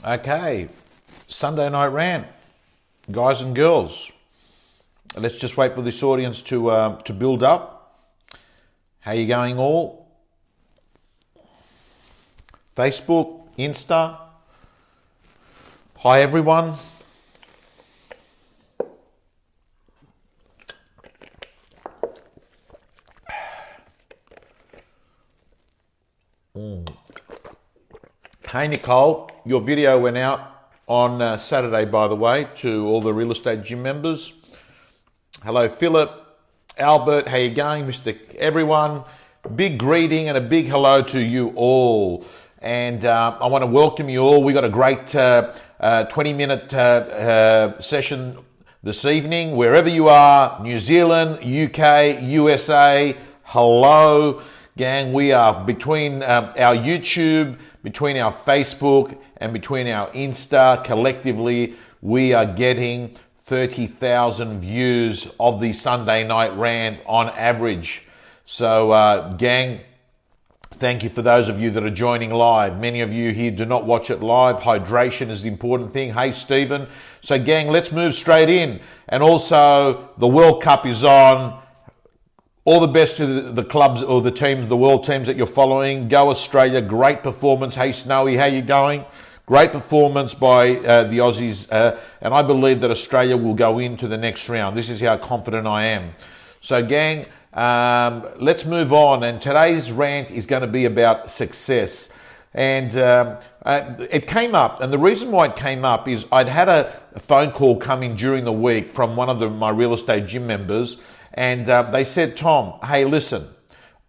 Okay, Sunday night rant, guys and girls. Let's just wait for this audience to build up. How you going all? Facebook, Insta. Hi everyone. Hey Nicole, your video went out on Saturday, by the way, to all the real estate gym members. Hello Philip, Albert, how you going, Mr. Everyone? Big greeting and a big hello to you all. And I want to welcome you all. We got a great 20-minute session this evening. Wherever you are, New Zealand, UK, USA, hello. Gang, we are between our YouTube, between our Facebook, and between our Insta. Collectively, we are getting 30,000 views of the Sunday night rant on average. So, gang, thank you for those of you that are joining live. Many of you here do not watch it live. Hydration is the important thing. Hey, Stephen. So, gang, let's move straight in. And also, the World Cup is on. All the best to the clubs or the teams, the world teams that you're following. Go Australia, great performance. Hey Snowy, how you going? Great performance by the Aussies. And I believe that Australia will go into the next round. This is how confident I am. So gang, let's move on. And today's rant is going to be about success. And it came up, and the reason why it came up is I'd had a phone call come in during the week from one of my real estate gym members. And they said, Tom, hey, listen,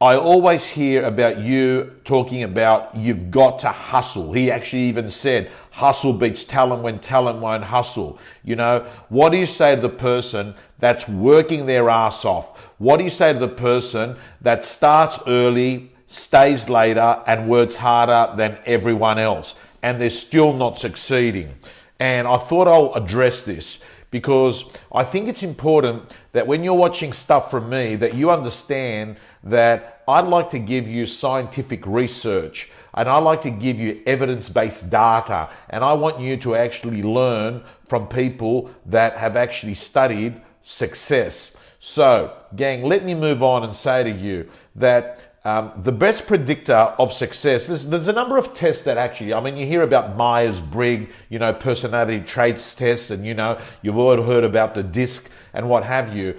I always hear about you talking about you've got to hustle. He actually even said, hustle beats talent when talent won't hustle. You know, what do you say to the person that's working their ass off? What do you say to the person that starts early, stays later, and works harder than everyone else, and they're still not succeeding? And I thought I'll address this, because I think it's important that when you're watching stuff from me, that you understand that I'd like to give you scientific research, and I like to give you evidence-based data, and I want you to actually learn from people that have actually studied success. So, gang, let me move on and say to you that the best predictor of success, there's a number of tests that actually, I mean, you hear about Myers-Briggs, personality traits tests, and, you've all heard about the DISC and what have you.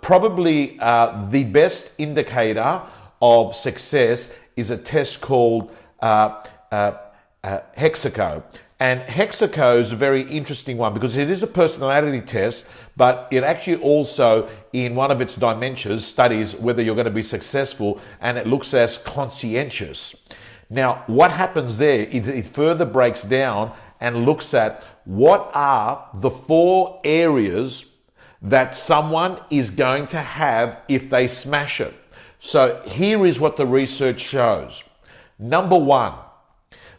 Probably the best indicator of success is a test called HEXACO. And HEXACO is a very interesting one because it is a personality test, but it actually also, in one of its dimensions, studies whether you're going to be successful, and it looks as conscientious. Now, what happens there, it further breaks down and looks at what are the 4 areas that someone is going to have if they smash it. So here is what the research shows. Number 1,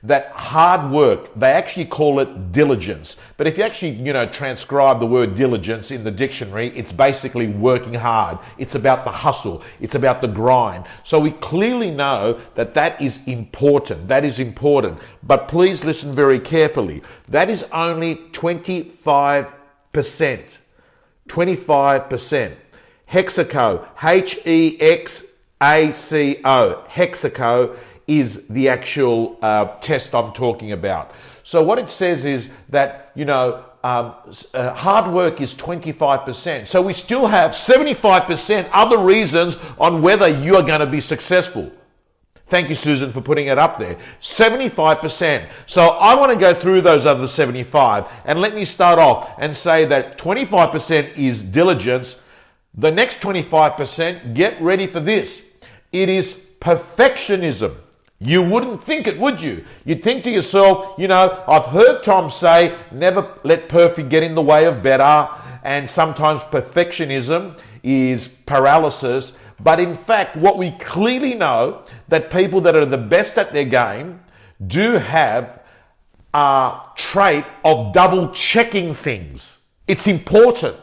that hard work, they actually call it diligence. But if you actually, transcribe the word diligence in the dictionary, it's basically working hard. It's about the hustle. It's about the grind. So we clearly know that that is important. That is important. But please listen very carefully. That is only 25%. 25%. HEXACO, HEXACO, HEXACO is the actual test I'm talking about. So what it says is that, hard work is 25%. So we still have 75% other reasons on whether you are going to be successful. Thank you, Susan, for putting it up there. 75%. So I want to go through those other 75. And let me start off and say that 25% is diligence. The next 25%, get ready for this. It is perfectionism. You wouldn't think it, would you? You'd think to yourself, I've heard Tom say, never let perfect get in the way of better. And sometimes perfectionism is paralysis. But in fact, what we clearly know, that people that are the best at their game do have a trait of double checking things. It's important.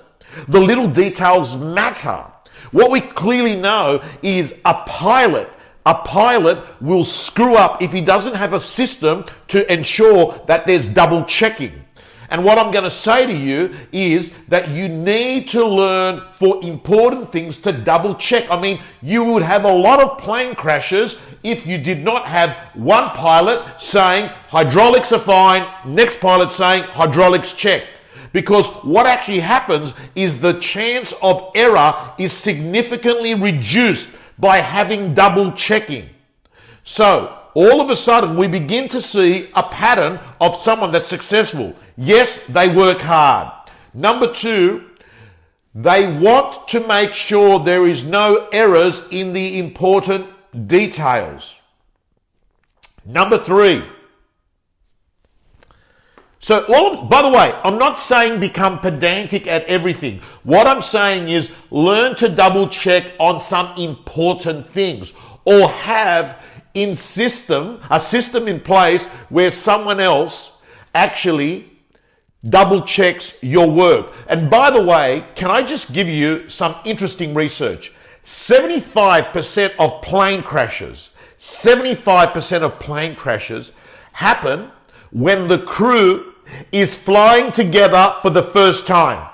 The little details matter. What we clearly know is a pilot a pilot will screw up if he doesn't have a system to ensure that there's double checking. And what I'm going to say to you is that you need to learn for important things to double check. I mean, you would have a lot of plane crashes if you did not have one pilot saying hydraulics are fine, next pilot saying hydraulics check. Because what actually happens is the chance of error is significantly reduced by having double checking. So all of a sudden we begin to see a pattern of someone that's successful. Yes, they work hard. Number two, they want to make sure there is no errors in the important details. Number three, by the way, I'm not saying become pedantic at everything. What I'm saying is learn to double check on some important things, or have a system in place where someone else actually double checks your work. And by the way, can I just give you some interesting research? 75% of plane crashes happen when the crew is flying together for the first time.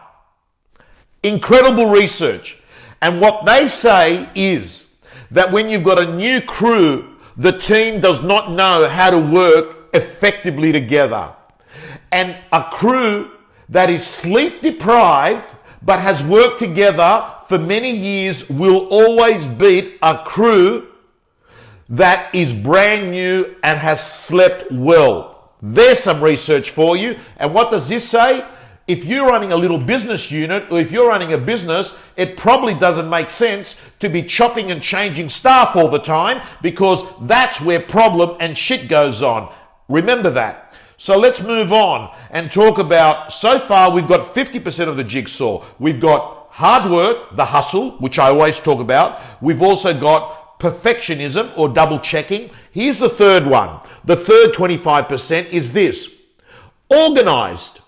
Incredible research. And what they say is that when you've got a new crew, the team does not know how to work effectively together. And a crew that is sleep deprived but has worked together for many years will always beat a crew that is brand new and has slept well. There's some research for you. And what does this say? If you're running a little business unit, or if you're running a business, it probably doesn't make sense to be chopping and changing staff all the time, because that's where problem and shit goes on. Remember that. So let's move on and talk about, so far we've got 50% of the jigsaw. We've got hard work, the hustle, which I always talk about. We've also got perfectionism or double checking. Here's the third one. The third 25% is this: organized.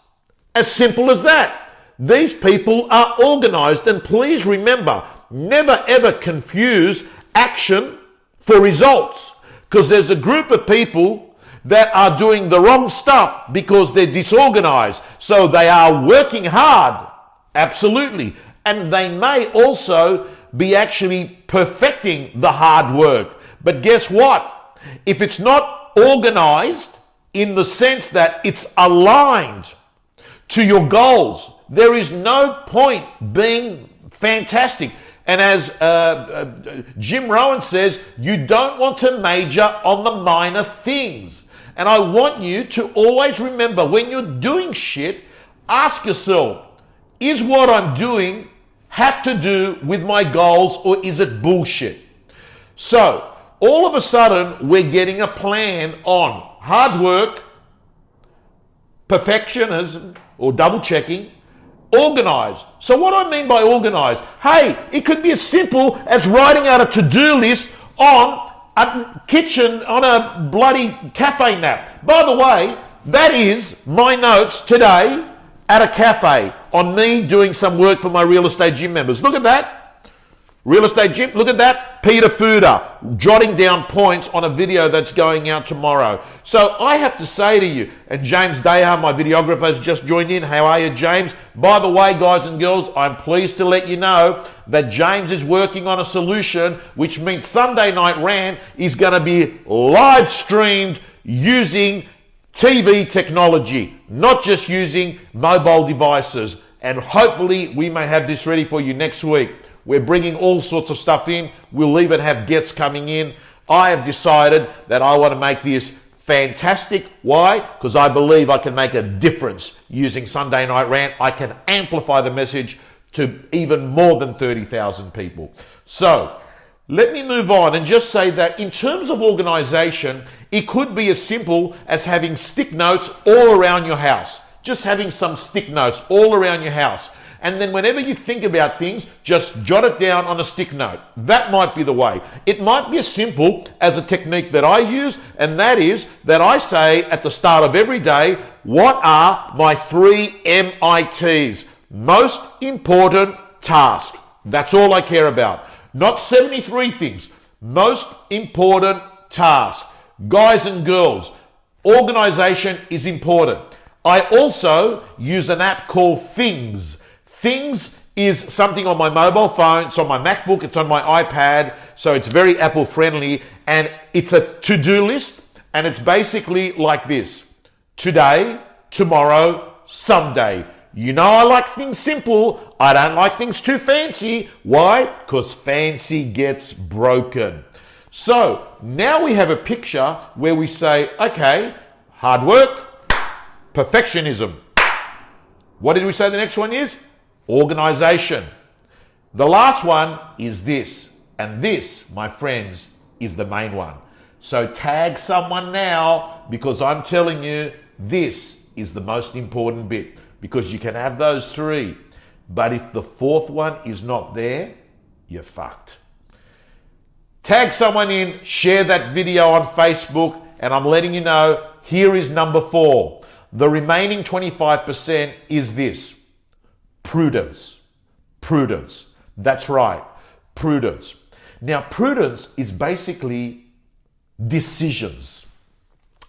As simple as that. These people are organized, and please remember, never ever confuse action for results, because there's a group of people that are doing the wrong stuff because they're disorganized. So they are working hard, absolutely, and they may also be actually perfecting the hard work. But guess what? If it's not organized in the sense that it's aligned to your goals, there is no point being fantastic. And as Jim Rohn says, you don't want to major on the minor things. And I want you to always remember, when you're doing shit, ask yourself, is what I'm doing have to do with my goals, or is it bullshit? So all of a sudden we're getting a plan on hard work, perfectionism or double checking, organized. So what do I mean by organized? Hey, it could be as simple as writing out a to-do list on a kitchen, on a bloody cafe nap. By the way, that is my notes today at a cafe on me doing some work for my real estate gym members. Look at that. Real estate gym, look at that. Peter Fuda jotting down points on a video that's going out tomorrow. So I have to say to you, and James Dayar, my videographer, has just joined in. How are you, James? By the way, guys and girls, I'm pleased to let you know that James is working on a solution, which means Sunday Night Rant is going to be live streamed using TV technology, not just using mobile devices. And hopefully we may have this ready for you next week. We're bringing all sorts of stuff in. We'll even have guests coming in. I have decided that I want to make this fantastic. Why? Because I believe I can make a difference using Sunday Night Rant. I can amplify the message to even more than 30,000 people. So let me move on and just say that in terms of organization, it could be as simple as having stick notes all around your house. Just having some stick notes all around your house. And then whenever you think about things, just jot it down on a stick note. That might be the way. It might be as simple as a technique that I use, and that is that I say at the start of every day, what are my 3 MITs? Most important task. That's all I care about. Not 73 things. Most important task. Guys and girls, organization is important. I also use an app called Things. Things is something on my mobile phone. It's on my MacBook. It's on my iPad. So it's very Apple friendly. And it's a to-do list. And it's basically like this. Today, tomorrow, someday. You know I like things simple. I don't like things too fancy. Why? Because fancy gets broken. So now we have a picture where we say, okay, hard work, perfectionism. What did we say the next one is? Organization. The last one is this. And this, my friends, is the main one. So tag someone now, because I'm telling you, this is the most important bit. Because you can have those three. But if the fourth one is not there, you're fucked. Tag someone in, share that video on Facebook, and I'm letting you know, here is number 4. The remaining 25% is this. Prudence. Prudence. That's right. Prudence. Now, prudence is basically decisions.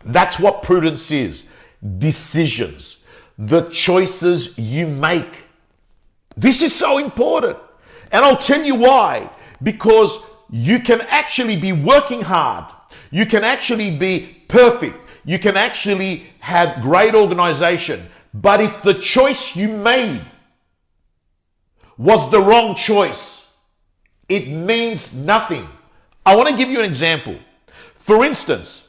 That's what prudence is. Decisions. The choices you make. This is so important. And I'll tell you why. Because you can actually be working hard. You can actually be perfect. You can actually have great organization. But if the choice you made was the wrong choice, it means nothing. I want to give you an example. For instance,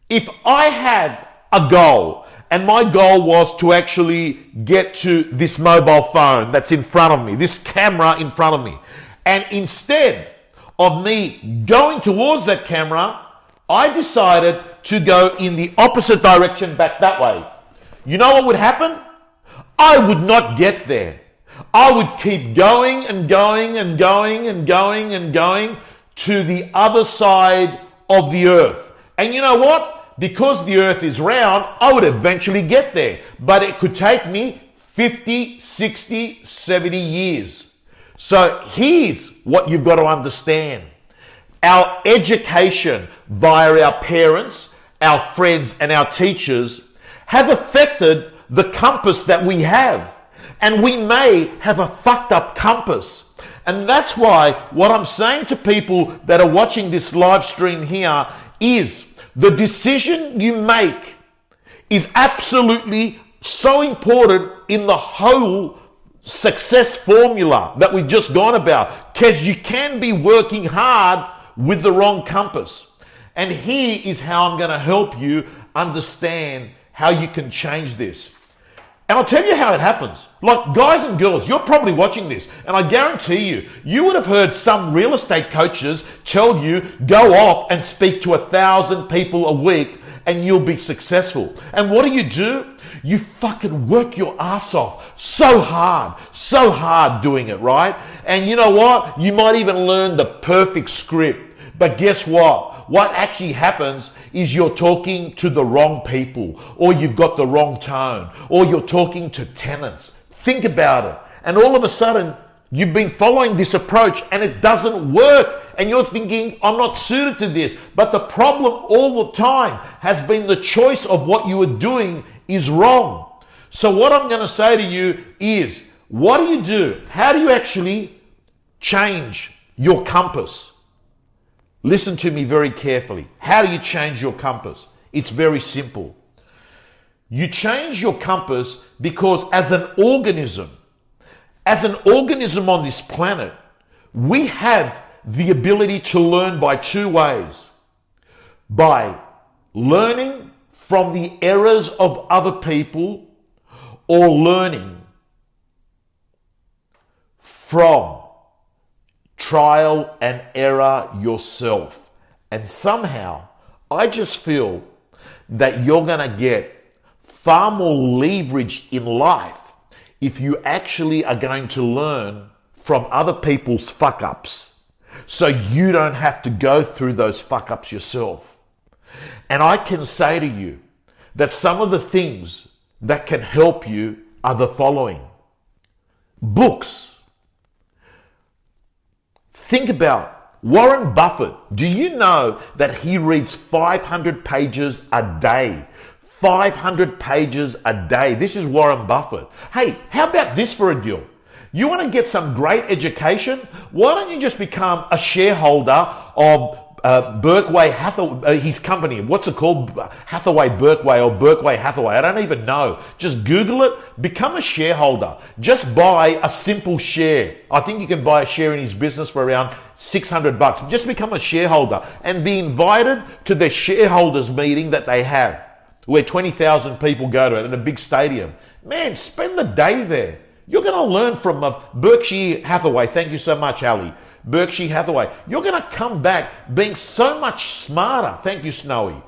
if I had a goal, and my goal was to actually get to this mobile phone that's in front of me, this camera in front of me, and instead of me going towards that camera, I decided to go in the opposite direction back that way. You know what would happen? I would not get there. I would keep going and going and going and going and going to the other side of the earth. And you know what? Because the earth is round, I would eventually get there. But it could take me 50, 60, 70 years. So here's what you've got to understand. Our education via our parents, our friends, and our teachers have affected the compass that we have. And we may have a fucked up compass. And that's why what I'm saying to people that are watching this live stream here is the decision you make is absolutely so important in the whole success formula that we've just gone about, because you can be working hard with the wrong compass. And here is how I'm going to help you understand how you can change this. And I'll tell you how it happens. Like, guys and girls, you're probably watching this, and I guarantee you, you would have heard some real estate coaches tell you, go off and speak to 1,000 people a week and you'll be successful. And what do? You fucking work your ass off so hard doing it, right? And you know what? You might even learn the perfect script. But guess what? What actually happens is you're talking to the wrong people, or you've got the wrong tone, or you're talking to tenants. Think about it. And all of a sudden, you've been following this approach and it doesn't work. And you're thinking, I'm not suited to this. But the problem all the time has been the choice of what you are doing is wrong. So what I'm going to say to you is, what do you do? How do you actually change your compass? Listen to me very carefully. How do you change your compass? It's very simple. You change your compass because as an organism on this planet, we have the ability to learn by two ways. By learning from the errors of other people, or learning from trial and error yourself. And somehow, I just feel that you're going to get far more leverage in life if you actually are going to learn from other people's fuck-ups, so you don't have to go through those fuck-ups yourself. And I can say to you that some of the things that can help you are the following. Books. Think about Warren Buffett, do you know that he reads 500 pages a day? 500 pages a day. This is Warren Buffett. Hey, how about this for a deal? You want to get some great education? Why don't you just become a shareholder of Berkshire Hathaway, his company, what's it called? Hathaway Berkshire or Berkshire Hathaway. I don't even know. Just Google it. Become a shareholder. Just buy a simple share. I think you can buy a share in his business for around $600. Just become a shareholder and be invited to the shareholders meeting that they have, where 20,000 people go to it in a big stadium. Man, spend the day there. You're going to learn from Berkshire Hathaway. Thank you so much, Ali. Berkshire Hathaway. You're going to come back being so much smarter. Thank you, Snowy.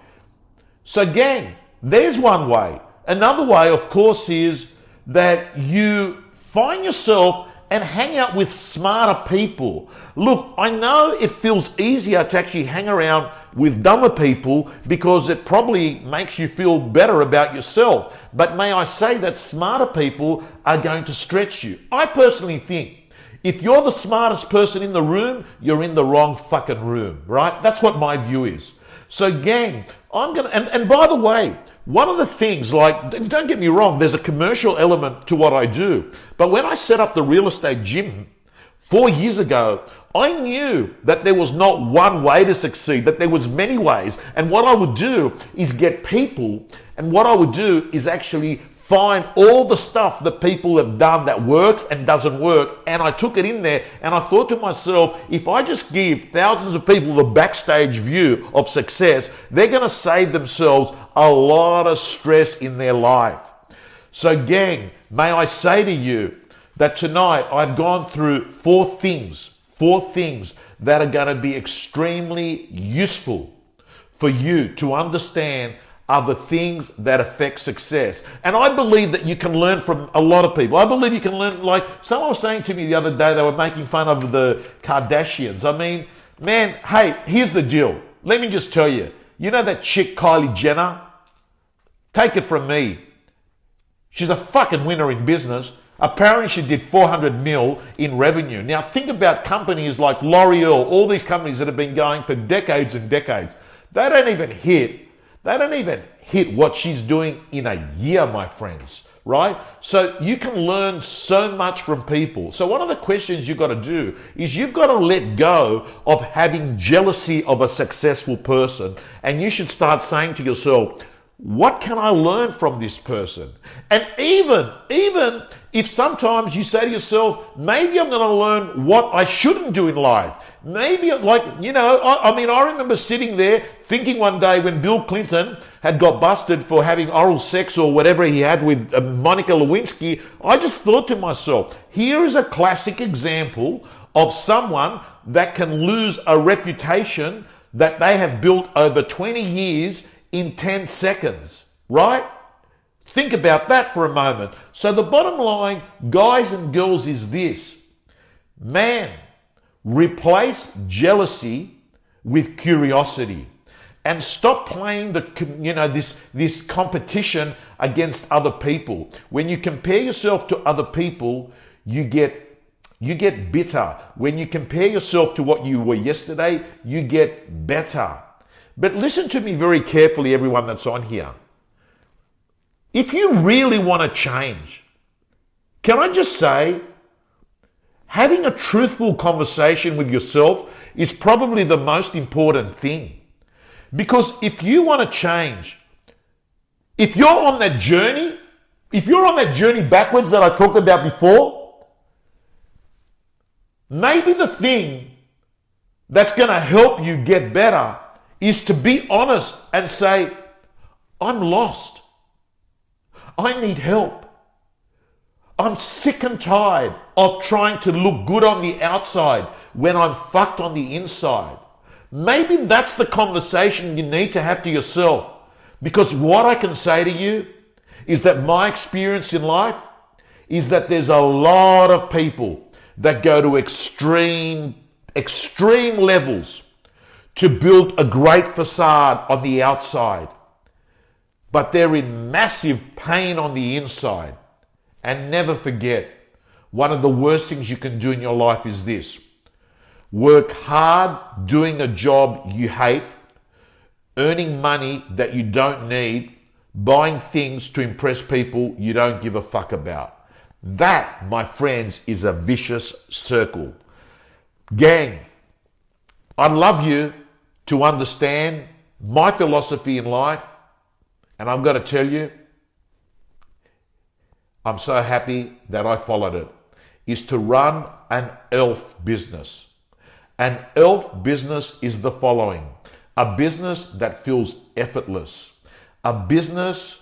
So gang, there's one way. Another way, of course, is that you find yourself and hang out with smarter people. Look, I know it feels easier to actually hang around with dumber people because it probably makes you feel better about yourself. But may I say that smarter people are going to stretch you. I personally think if you're the smartest person in the room, you're in the wrong fucking room, right? That's what my view is. So gang, and by the way, one of the things, like, don't get me wrong, there's a commercial element to what I do. But when I set up the real estate gym 4 years ago, I knew that there was not one way to succeed, that there was many ways. And what I would do is get people, and what I would do is actually find all the stuff that people have done that works and doesn't work, and I took it in there, and I thought to myself, if I just give thousands of people the backstage view of success, they're going to save themselves a lot of stress in their life. So gang, may I say to you that tonight I've gone through four things that are going to be extremely useful for you to understand are the things that affect success. And I believe that you can learn from a lot of people. I believe you can learn, like someone was saying to me the other day, they were making fun of the Kardashians. I mean, man, hey, here's the deal. Let me just tell you, you know that chick Kylie Jenner? Take it from me. She's a fucking winner in business. Apparently she did 400 mil in revenue. Now think about companies like L'Oreal, all these companies that have been going for decades and decades. They don't even hit what she's doing in a year, my friends, right? So you can learn so much from people. So one of the questions you've got to do is you've got to let go of having jealousy of a successful person. And you should start saying to yourself, what can I learn from this person? And even if sometimes you say to yourself, maybe I'm going to learn what I shouldn't do in life. Maybe, like, you know, I mean, I remember sitting there thinking one day when Bill Clinton had got busted for having oral sex or whatever he had with Monica Lewinsky, I just thought to myself, here is a classic example of someone that can lose a reputation that they have built over 20 years in 10 seconds, right? Think about that for a moment. So the bottom line, guys and girls, is this. Man, replace jealousy with curiosity and stop playing this competition against other people. When you compare yourself to other people, you get bitter. When you compare yourself to what you were yesterday, you get better. But listen to me very carefully, everyone that's on here. If you really want to change, can I just say, having a truthful conversation with yourself is probably the most important thing. Because if you want to change, if you're on that journey backwards that I talked about before, maybe the thing that's going to help you get better is to be honest and say, I'm lost. I need help. I'm sick and tired of trying to look good on the outside when I'm fucked on the inside. Maybe that's the conversation you need to have to yourself. Because what I can say to you is that my experience in life is that there's a lot of people that go to extreme levels to build a great facade on the outside, but they're in massive pain on the inside. And never forget, one of the worst things you can do in your life is this. Work hard doing a job you hate, earning money that you don't need, buying things to impress people you don't give a fuck about. That, my friends, is a vicious circle. Gang, I'd love you to understand my philosophy in life, and I've got to tell you, I'm so happy that I followed it, is to run an ELF business. An ELF business is the following: a business that feels effortless, a business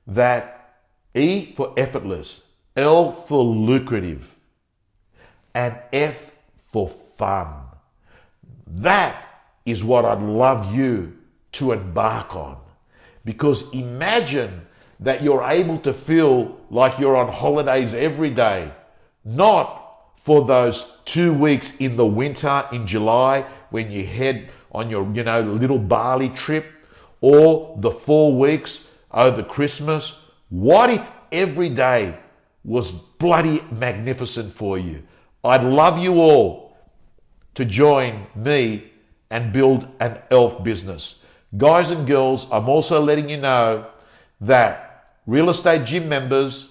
that E for effortless, L for lucrative, and F for fun. That is what I'd love you to embark on. Because imagine that you're able to feel like you're on holidays every day, not for those 2 weeks in the winter in July when you head on your, little Bali trip, or the 4 weeks over Christmas. What if every day was bloody magnificent for you? I'd love you all to join me and build an ELF business. Guys and girls, I'm also letting you know that real estate gym members,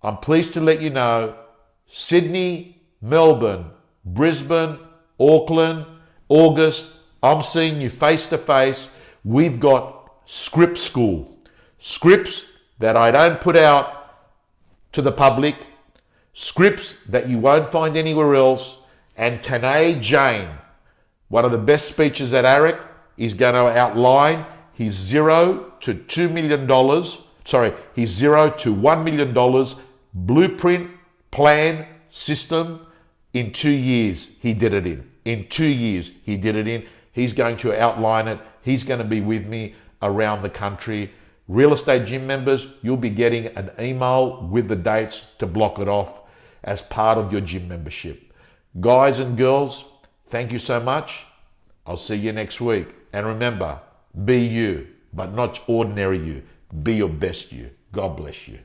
I'm pleased to let you know, Sydney, Melbourne, Brisbane, Auckland, August, I'm seeing you face to face. We've got script school. Scripts that I don't put out to the public, scripts that you won't find anywhere else. And Tanae Jane, one of the best speeches at ARIC, is going to outline his $0 to $2 million, his $0 to $1 million blueprint, plan, system in 2 years. He did it in. In 2 years, he did it in. He's going to outline it. He's going to be with me around the country. Real estate gym members, you'll be getting an email with the dates to block it off as part of your gym membership. Guys and girls, thank you so much. I'll see you next week. And remember, be you, but not ordinary you. Be your best you. God bless you.